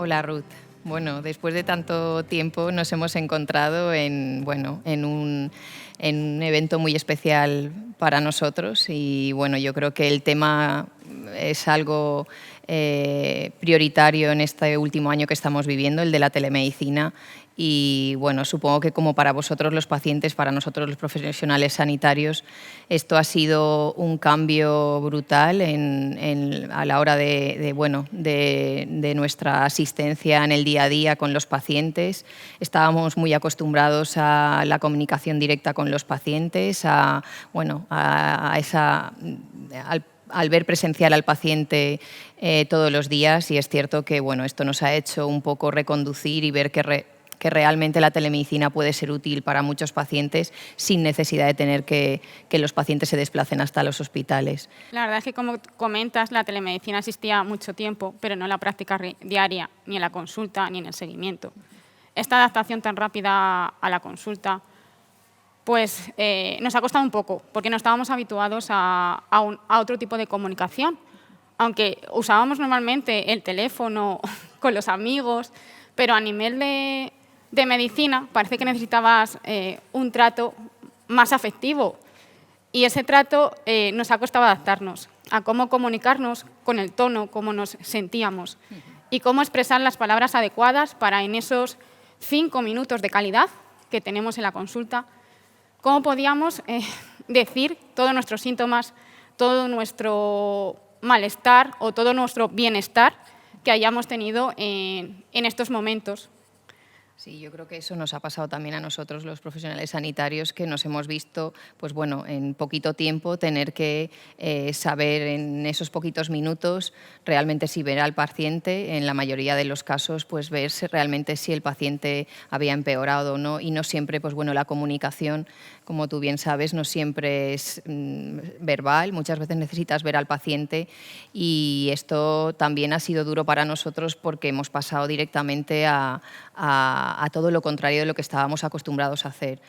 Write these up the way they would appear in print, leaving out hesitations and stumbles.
Hola Ruth. Bueno, después de tanto tiempo nos hemos encontrado en un evento muy especial para nosotros y bueno, yo creo que el tema es algo prioritario en este último año que estamos viviendo, el de la telemedicina. Y bueno, supongo que como para vosotros los pacientes, para nosotros los profesionales sanitarios, esto ha sido un cambio brutal a la hora de nuestra asistencia en el día a día con los pacientes. Estábamos muy acostumbrados a la comunicación directa con los pacientes, al ver presencial al paciente todos los días, y es cierto que bueno, esto nos ha hecho un poco reconducir y ver que realmente la telemedicina puede ser útil para muchos pacientes sin necesidad de tener que los pacientes se desplacen hasta los hospitales. La verdad es que, como comentas, la telemedicina existía mucho tiempo, pero no en la práctica diaria, ni en la consulta, ni en el seguimiento. Esta adaptación tan rápida a la consulta pues nos ha costado un poco, porque no estábamos habituados a otro tipo de comunicación. Aunque usábamos normalmente el teléfono con los amigos, pero a nivel de medicina parece que necesitabas un trato más afectivo. Y ese trato nos ha costado adaptarnos a cómo comunicarnos con el tono, cómo nos sentíamos y cómo expresar las palabras adecuadas para en esos 5 minutos de calidad que tenemos en la consulta, cómo podíamos decir todos nuestros síntomas, todo nuestro malestar o todo nuestro bienestar que hayamos tenido en estos momentos. Sí, yo creo que eso nos ha pasado también a nosotros, los profesionales sanitarios, que nos hemos visto, pues bueno, en poquito tiempo tener que saber en esos poquitos minutos realmente si ver al paciente, en la mayoría de los casos, pues ver realmente si el paciente había empeorado o no, y no siempre, pues bueno, la comunicación, como tú bien sabes, no siempre es verbal, muchas veces necesitas ver al paciente, y esto también ha sido duro para nosotros porque hemos pasado directamente a todo lo contrario de lo que estábamos acostumbrados a hacer.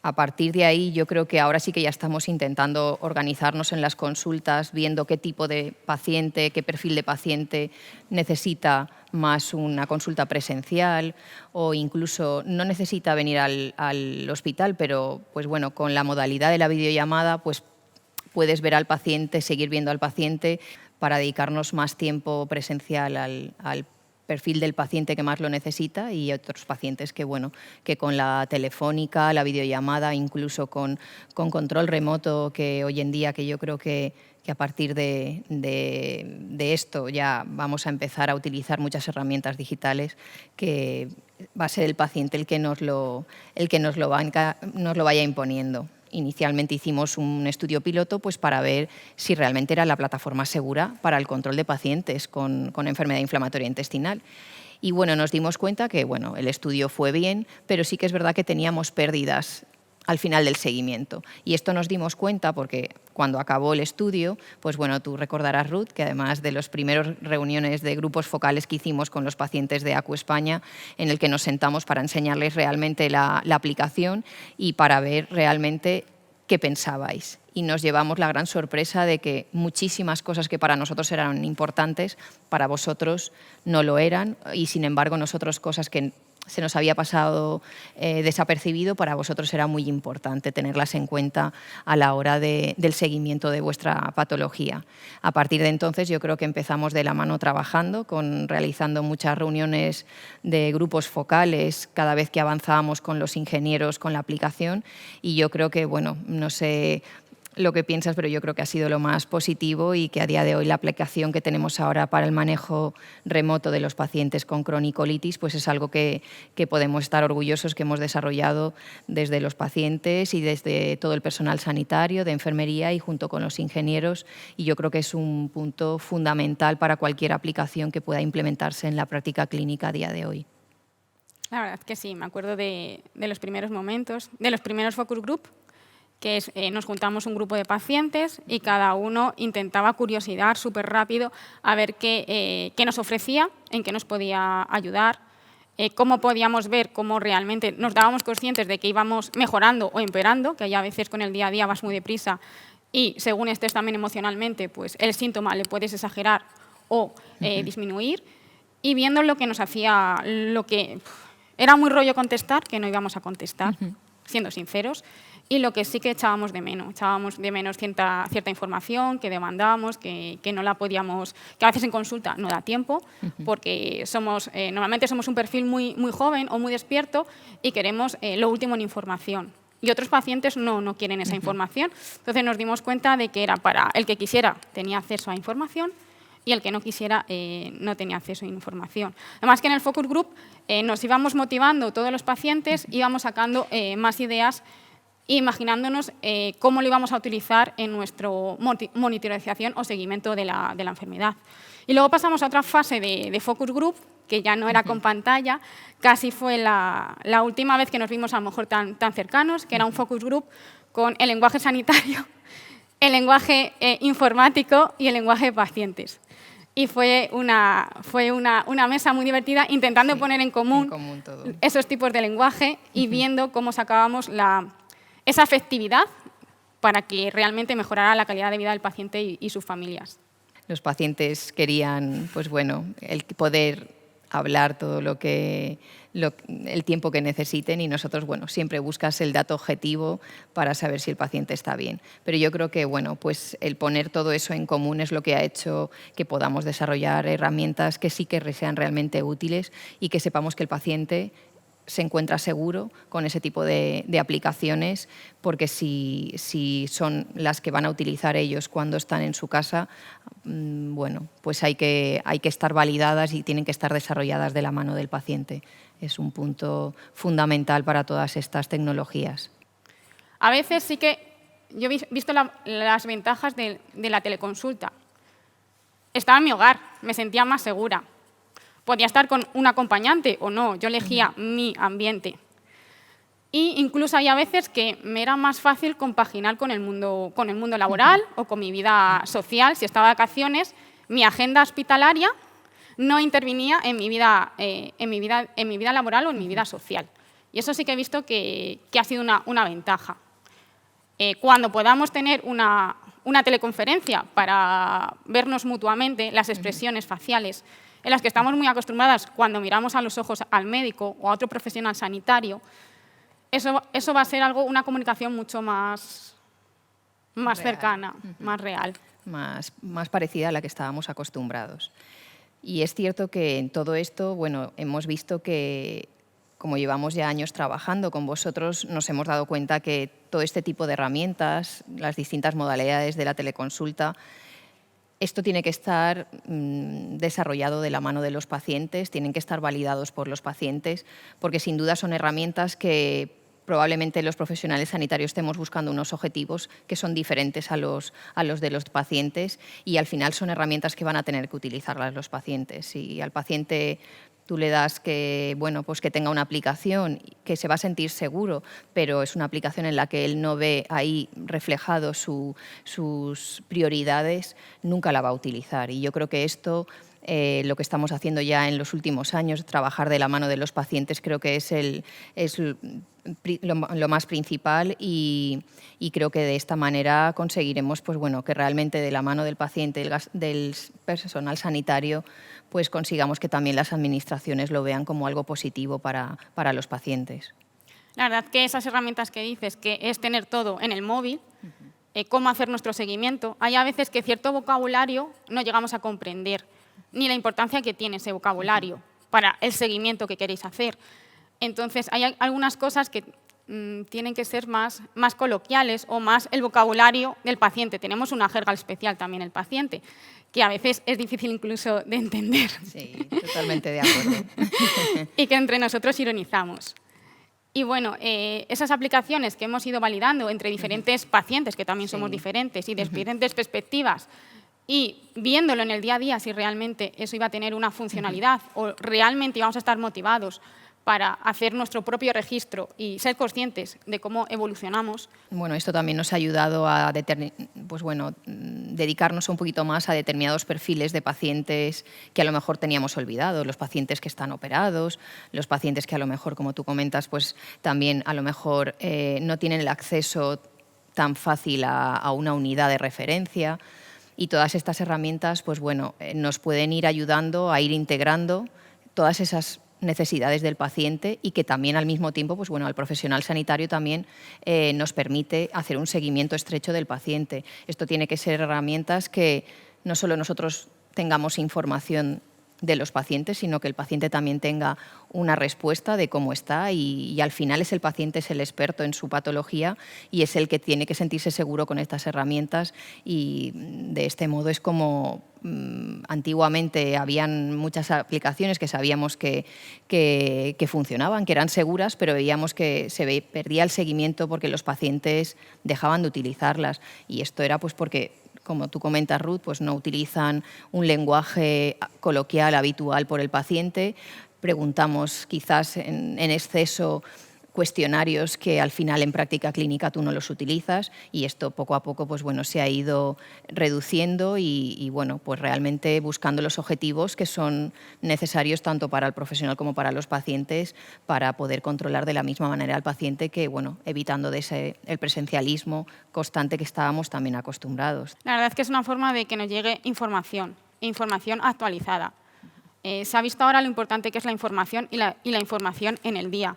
A partir de ahí, yo creo que ahora sí que ya estamos intentando organizarnos en las consultas, viendo qué tipo de paciente, qué perfil de paciente necesita más una consulta presencial, o incluso no necesita venir al hospital, pero pues bueno, con la modalidad de la videollamada pues puedes ver al paciente, seguir viendo al paciente, para dedicarnos más tiempo presencial al perfil del paciente que más lo necesita, y otros pacientes que, bueno, que con la telefónica, la videollamada, incluso con control remoto, que hoy en día, que yo creo que a partir de esto ya vamos a empezar a utilizar muchas herramientas digitales, que va a ser el paciente el que nos lo vaya imponiendo. Inicialmente hicimos un estudio piloto pues para ver si realmente era la plataforma segura para el control de pacientes con enfermedad inflamatoria intestinal. Y bueno, nos dimos cuenta que bueno, el estudio fue bien, pero sí que es verdad que teníamos pérdidas al final del seguimiento. Y esto nos dimos cuenta porque cuando acabó el estudio, pues bueno, tú recordarás, Ruth, que además de las primeras reuniones de grupos focales que hicimos con los pacientes de ACU España, en el que nos sentamos para enseñarles realmente la aplicación y para ver realmente qué pensabais. Y nos llevamos la gran sorpresa de que muchísimas cosas que para nosotros eran importantes, para vosotros no lo eran, y sin embargo nosotros cosas que se nos había pasado desapercibido, para vosotros era muy importante tenerlas en cuenta a la hora del seguimiento de vuestra patología. A partir de entonces yo creo que empezamos de la mano trabajando, realizando muchas reuniones de grupos focales cada vez que avanzábamos con los ingenieros con la aplicación, y yo creo que, bueno, no sé lo que piensas, pero yo creo que ha sido lo más positivo, y que a día de hoy la aplicación que tenemos ahora para el manejo remoto de los pacientes con cronicolitis pues es algo que podemos estar orgullosos, que hemos desarrollado desde los pacientes y desde todo el personal sanitario, de enfermería y junto con los ingenieros, y yo creo que es un punto fundamental para cualquier aplicación que pueda implementarse en la práctica clínica a día de hoy. La verdad es que sí, me acuerdo de los primeros momentos, de los primeros focus group, que nos juntamos un grupo de pacientes y cada uno intentaba curiosidad súper rápido a ver qué nos ofrecía, en qué nos podía ayudar, cómo podíamos ver cómo realmente nos dábamos conscientes de que íbamos mejorando o empeorando, que a veces con el día a día vas muy deprisa y según estés también emocionalmente, pues el síntoma le puedes exagerar o disminuir. y viendo lo que nos hacía, era muy rollo contestar, que no íbamos a contestar, siendo sinceros, y lo que sí que echábamos de menos cierta información que demandábamos, que no la podíamos, que a veces en consulta no da tiempo, porque normalmente somos un perfil muy, muy joven o muy despierto y queremos lo último en información. Y otros pacientes no quieren esa información. Entonces nos dimos cuenta de que era para el que quisiera tenía acceso a información y el que no quisiera no tenía acceso a información. Además que en el focus group nos íbamos motivando todos los pacientes, íbamos sacando más ideas, imaginándonos cómo lo íbamos a utilizar en nuestra monitorización o seguimiento de la enfermedad. Y luego pasamos a otra fase de focus group, que ya no era con pantalla, casi fue la última vez que nos vimos a lo mejor tan cercanos, que era un focus group con el lenguaje sanitario, el lenguaje informático y el lenguaje de pacientes. Y fue una mesa muy divertida intentando poner en común esos tipos de lenguaje y viendo cómo sacábamos esa efectividad para que realmente mejorara la calidad de vida del paciente y sus familias. Los pacientes querían, pues bueno, el poder hablar todo el tiempo que necesiten y nosotros, bueno, siempre buscas el dato objetivo para saber si el paciente está bien. Pero yo creo que, bueno, pues el poner todo eso en común es lo que ha hecho que podamos desarrollar herramientas que sí que sean realmente útiles y que sepamos que el paciente se encuentra seguro con ese tipo de aplicaciones, porque si son las que van a utilizar ellos cuando están en su casa, bueno, pues hay que estar validadas y tienen que estar desarrolladas de la mano del paciente. Es un punto fundamental para todas estas tecnologías. A veces sí que yo he visto las ventajas de la teleconsulta. Estaba en mi hogar, me sentía más segura. Podía estar con un acompañante o no, yo elegía mi ambiente. Y incluso hay a veces que me era más fácil compaginar con el mundo laboral o con mi vida social. Si estaba de vacaciones, mi agenda hospitalaria no intervenía en mi vida laboral o en mi vida social. Y eso sí que he visto que ha sido una ventaja. Cuando podamos tener una teleconferencia para vernos mutuamente, las expresiones faciales, en las que estamos muy acostumbradas cuando miramos a los ojos al médico o a otro profesional sanitario, eso va a ser una comunicación mucho más cercana, más real. Más parecida a la que estábamos acostumbrados. Y es cierto que en todo esto, bueno, hemos visto que, como llevamos ya años trabajando con vosotros, nos hemos dado cuenta que todo este tipo de herramientas, las distintas modalidades de la teleconsulta, esto tiene que estar desarrollado de la mano de los pacientes, tienen que estar validados por los pacientes, porque sin duda son herramientas que probablemente los profesionales sanitarios estemos buscando unos objetivos que son diferentes a los de los pacientes y al final son herramientas que van a tener que utilizarlas los pacientes. Si al paciente tú le das que tenga una aplicación que se va a sentir seguro, pero es una aplicación en la que él no ve ahí reflejado sus prioridades, nunca la va a utilizar. Y yo creo que esto, lo que estamos haciendo ya en los últimos años, trabajar de la mano de los pacientes, creo que es lo más principal y creo que de esta manera conseguiremos que realmente de la mano del paciente, del personal sanitario, pues consigamos que también las administraciones lo vean como algo positivo para los pacientes. La verdad que esas herramientas que dices, que es tener todo en el móvil, cómo hacer nuestro seguimiento, hay a veces que cierto vocabulario no llegamos a comprender, ni la importancia que tiene ese vocabulario para el seguimiento que queréis hacer. Entonces, hay algunas cosas que tienen que ser más coloquiales o más el vocabulario del paciente. Tenemos una jerga especial también el paciente, que a veces es difícil incluso de entender. Sí, totalmente de acuerdo. Y que entre nosotros ironizamos. Y bueno, esas aplicaciones que hemos ido validando entre diferentes pacientes, que también somos diferentes y de diferentes perspectivas, y viéndolo en el día a día si realmente eso iba a tener una funcionalidad o realmente íbamos a estar motivados para hacer nuestro propio registro y ser conscientes de cómo evolucionamos. Bueno, esto también nos ha ayudado a dedicarnos un poquito más a determinados perfiles de pacientes que a lo mejor teníamos olvidados, los pacientes que están operados, los pacientes que a lo mejor, como tú comentas, pues también a lo mejor no tienen el acceso tan fácil a una unidad de referencia. y todas estas herramientas pues bueno, nos pueden ir ayudando a ir integrando todas esas necesidades del paciente y que también al mismo tiempo pues bueno, al profesional sanitario también nos permite hacer un seguimiento estrecho del paciente. Esto tiene que ser herramientas que no solo nosotros tengamos información de los pacientes, sino que el paciente también tenga una respuesta de cómo está y al final es el paciente, es el experto en su patología y es el que tiene que sentirse seguro con estas herramientas y de este modo es como antiguamente habían muchas aplicaciones que sabíamos que funcionaban, que eran seguras, pero veíamos que se perdía el seguimiento porque los pacientes dejaban de utilizarlas y esto era pues porque, como tú comentas, Ruth, pues no utilizan un lenguaje coloquial habitual por el paciente. Preguntamos quizás en exceso cuestionarios que al final en práctica clínica tú no los utilizas y esto poco a poco pues bueno, se ha ido reduciendo y bueno, pues realmente buscando los objetivos que son necesarios tanto para el profesional como para los pacientes para poder controlar de la misma manera al paciente que bueno, evitando el presencialismo constante que estábamos también acostumbrados. La verdad es que es una forma de que nos llegue información actualizada. Se ha visto ahora lo importante que es la información y la información en el día.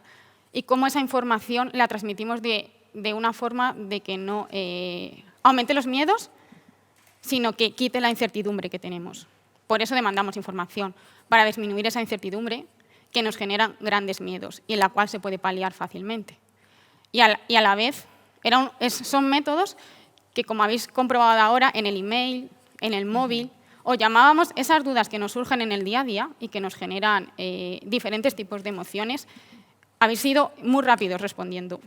Y cómo esa información la transmitimos de una forma de que no aumente los miedos, sino que quite la incertidumbre que tenemos. Por eso demandamos información, para disminuir esa incertidumbre que nos genera grandes miedos y en la cual se puede paliar fácilmente. Y a la vez son métodos que, como habéis comprobado ahora, en el email, en el móvil, os llamábamos esas dudas que nos surgen en el día a día y que nos generan diferentes tipos de emociones. Habéis sido muy rápidos respondiendo.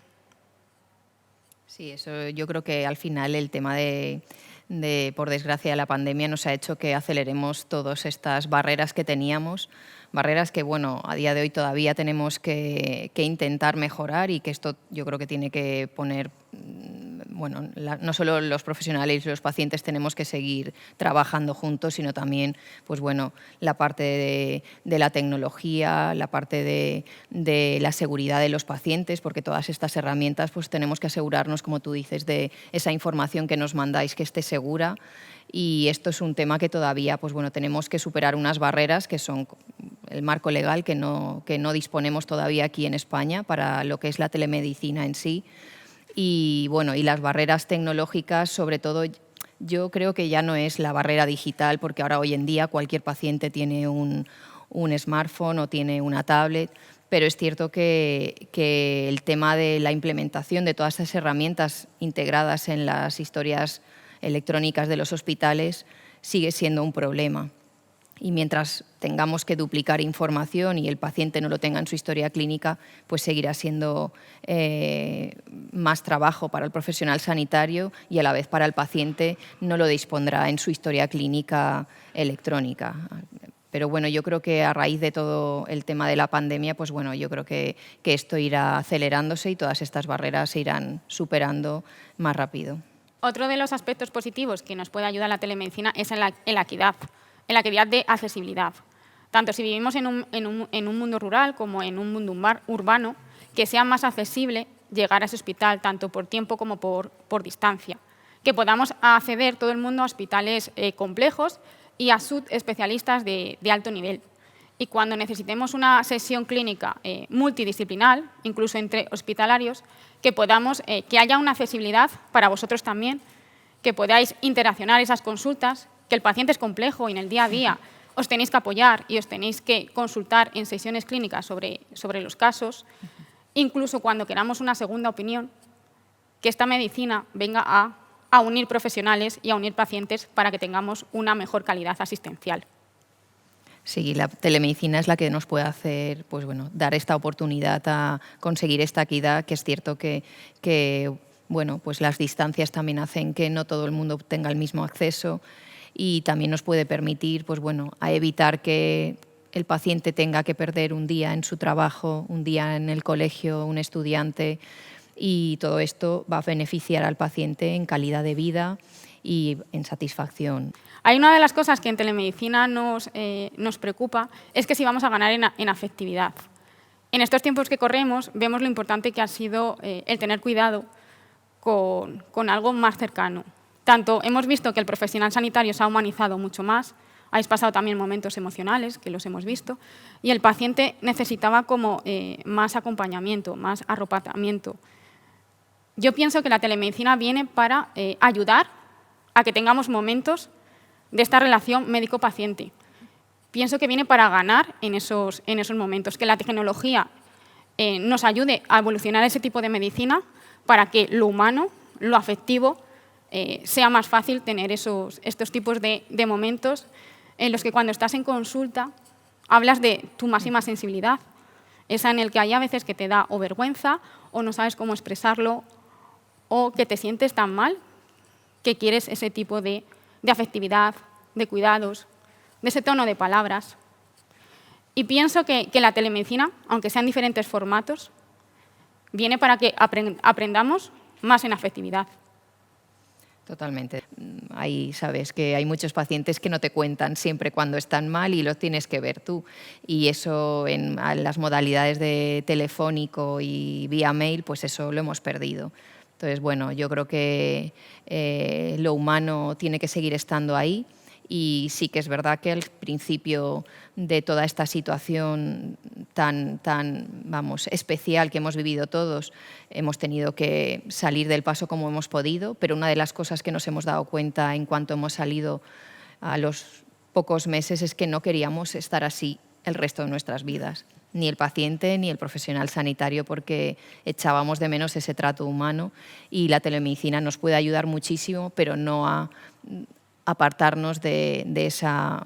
Sí, eso yo creo que al final el tema por desgracia, la pandemia nos ha hecho que aceleremos todas estas barreras que teníamos, barreras que, bueno, a día de hoy todavía tenemos que intentar mejorar y que esto yo creo que tiene que poner, bueno, no solo los profesionales y los pacientes tenemos que seguir trabajando juntos, sino también, pues bueno, la parte de la tecnología, la parte de la seguridad de los pacientes, porque todas estas herramientas, pues tenemos que asegurarnos, como tú dices, de esa información que nos mandáis que esté segura. Y esto es un tema que todavía pues bueno, tenemos que superar unas barreras que son el marco legal que no disponemos todavía aquí en España para lo que es la telemedicina en sí. Y, bueno, y las barreras tecnológicas, sobre todo, yo creo que ya no es la barrera digital, porque ahora hoy en día cualquier paciente tiene un smartphone o tiene una tablet, pero es cierto que el tema de la implementación de todas estas herramientas integradas en las historias electrónicas de los hospitales sigue siendo un problema. Y mientras tengamos que duplicar información y el paciente no lo tenga en su historia clínica, pues seguirá siendo más trabajo para el profesional sanitario y a la vez para el paciente no lo dispondrá en su historia clínica electrónica. Pero bueno, yo creo que a raíz de todo el tema de la pandemia, pues bueno, yo creo que esto irá acelerándose y todas estas barreras se irán superando más rápido. Otro de los aspectos positivos que nos puede ayudar la telemedicina es en la equidad de accesibilidad. Tanto si vivimos en un mundo rural como en un mundo urbano, que sea más accesible llegar a ese hospital, tanto por tiempo como por distancia. Que podamos acceder todo el mundo a hospitales complejos y a subespecialistas de alto nivel. Y cuando necesitemos una sesión clínica multidisciplinar, incluso entre hospitalarios, que haya una accesibilidad para vosotros también, que podáis interaccionar esas consultas, que el paciente es complejo y en el día a día os tenéis que apoyar y os tenéis que consultar en sesiones clínicas sobre los casos, incluso cuando queramos una segunda opinión, que esta medicina venga a unir profesionales y a unir pacientes para que tengamos una mejor calidad asistencial. Sí, la telemedicina es la que nos puede hacer, pues bueno, dar esta oportunidad a conseguir esta equidad, que es cierto que bueno, pues las distancias también hacen que no todo el mundo tenga el mismo acceso y también nos puede permitir, pues bueno, a evitar que el paciente tenga que perder un día en su trabajo, un día en el colegio, un estudiante, y todo esto va a beneficiar al paciente en calidad de vida y en satisfacción. Hay una de las cosas que en telemedicina nos preocupa, es que si vamos a ganar en afectividad. En estos tiempos que corremos, vemos lo importante que ha sido el tener cuidado con algo más cercano, Tanto hemos visto que el profesional sanitario se ha humanizado mucho más, habéis pasado también momentos emocionales, que los hemos visto, y el paciente necesitaba como más acompañamiento, más arropamiento. Yo pienso que la telemedicina viene para ayudar a que tengamos momentos de esta relación médico-paciente. Pienso que viene para ganar en esos momentos, que la tecnología nos ayude a evolucionar ese tipo de medicina para que lo humano, lo afectivo, sea más fácil tener estos tipos de momentos en los que cuando estás en consulta hablas de tu máxima sensibilidad, esa en el que hay a veces que te da o vergüenza o no sabes cómo expresarlo o que te sientes tan mal que quieres ese tipo de afectividad, de cuidados, de ese tono de palabras. Y pienso que la telemedicina, aunque sean diferentes formatos, viene para que aprendamos más en afectividad. Totalmente. Ahí sabes que hay muchos pacientes que no te cuentan siempre cuando están mal y lo tienes que ver tú. Y eso en las modalidades de telefónico y vía mail, pues eso lo hemos perdido. Entonces, bueno, yo creo que lo humano tiene que seguir estando ahí. Y sí que es verdad que al principio de toda esta situación tan especial que hemos vivido todos, hemos tenido que salir del paso como hemos podido, pero una de las cosas que nos hemos dado cuenta en cuanto hemos salido a los pocos meses es que no queríamos estar así el resto de nuestras vidas, ni el paciente ni el profesional sanitario, porque echábamos de menos ese trato humano y la telemedicina nos puede ayudar muchísimo, pero no a apartarnos de esa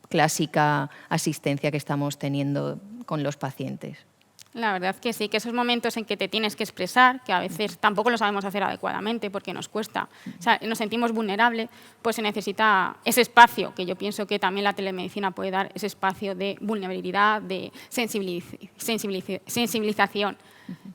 clásica asistencia que estamos teniendo con los pacientes. La verdad que sí, que esos momentos en que te tienes que expresar, que a veces tampoco lo sabemos hacer adecuadamente porque nos cuesta, o sea, nos sentimos vulnerables, pues se necesita ese espacio, que yo pienso que también la telemedicina puede dar ese espacio de vulnerabilidad, de sensibilización.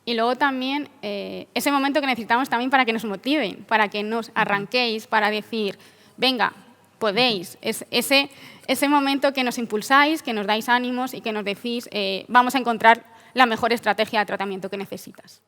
Y luego también ese momento que necesitamos también para que nos motiven, para que nos arranquéis, para decir, venga, podéis. Es ese momento que nos impulsáis, que nos dais ánimos y que nos decís, vamos a encontrar la mejor estrategia de tratamiento que necesitas.